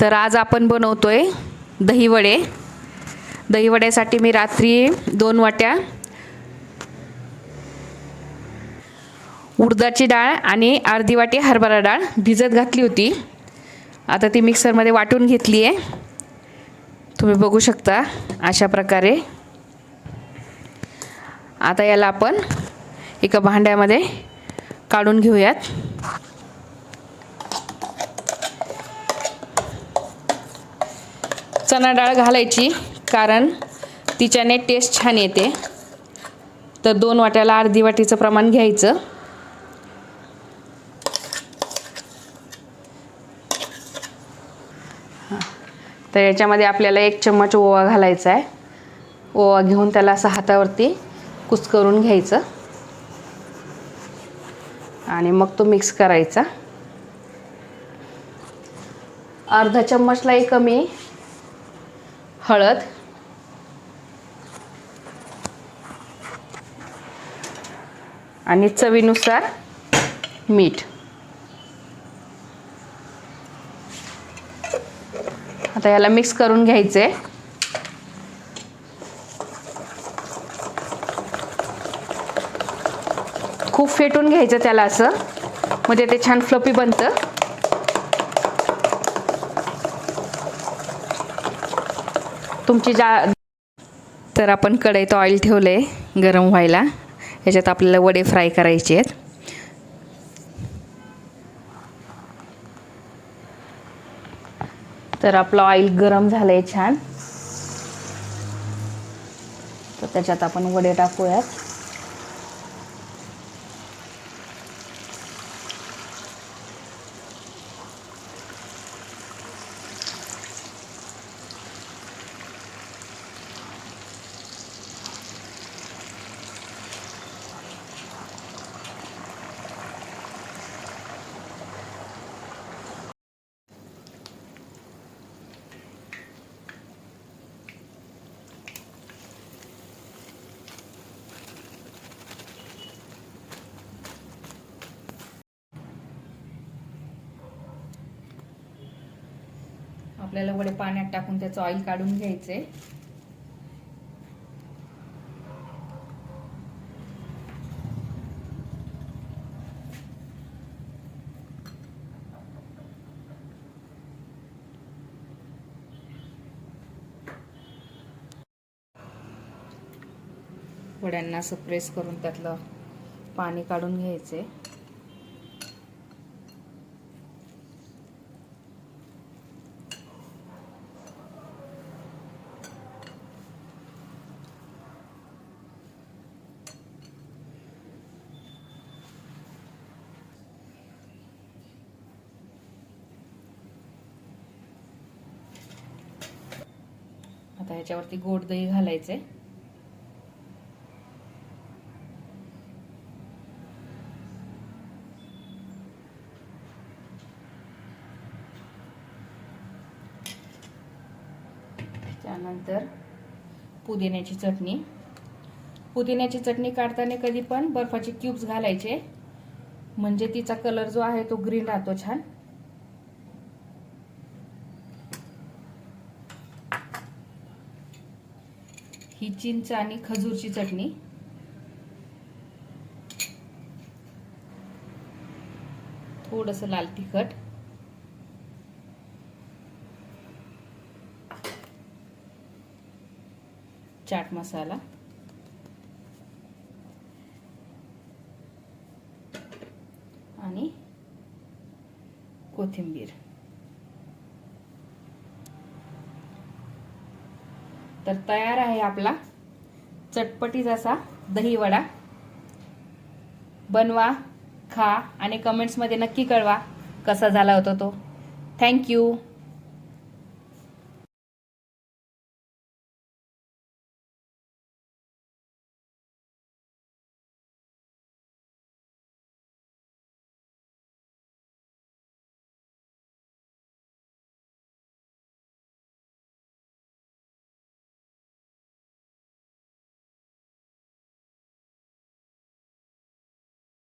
तर आज आपण बनवतोय दहीवडे. दहीवड्यासाठी मी रात्री 2 वाट्या उडदाची डाळ आणि अर्धी वाटी हरभरा डाळ भिजत घातली होती. आता ती मिक्सरमध्ये वाटून घेतली आहे. तुम्ही बघू शकता अशा प्रकारे. आता याला आपण एका भांड्यामध्ये काढून घेऊयात. चणा डाळ घालायची कारण तिच्याने टेस्ट छान येते. तर 2 वाट्याला अर्धी वाटीचं प्रमाण घ्यायचं. तर याच्यामध्ये आपल्याला 1 चम्मच ओवा घालायचा आहे. ओवा घेऊन त्याला असं हातावरती कुस्करून घ्यायचं आणि मग तो मिक्स करायचा. अर्धा चम्मचलाही कमी हळद, आणि चवीनुसार मीठ. आता याला मिक्स करून घ्यायचे. खूप फेटून घ्यायचं त्याला असं, म्हणजे ते छान फ्लफी बनतं. तर आपण कढईत ऑइल ठेवले गरम व्हायला. याच्यात आपल्याला वडे फ्राय करायचे आहेत. तर आपलं ऑइल गरम झालंय छान. तर त्याच्यात आपण वडे टाकूयात. आपल्याला वडे पाण्यात टाकून त्याचं ऑइल काढून घ्यायचे. वड्यांना असं प्रेस करून त्यातलं पाणी काढून घ्यायचे. आता ह्याच्यावरती गोड दही घालायचे. त्यानंतर पुदिन्याची चटणी. पुदिन्याची चटणी काढताना कधी पण बर्फाचे क्यूब्स घालायचे, म्हणजे तिचा कलर जो आहे तो ग्रीन राहतो छान. ही चिंच आणि खजूरची चटणी. थोडंसं लाल तिखट, चाट मसाला आणि कोथिंबीर. तर तयार आहे आपला चटपटीत असा दहीवडा. बनवा, खा आणि कमेंट्समध्ये नक्की कळवा कसा झाला होता तो. थँक्यू.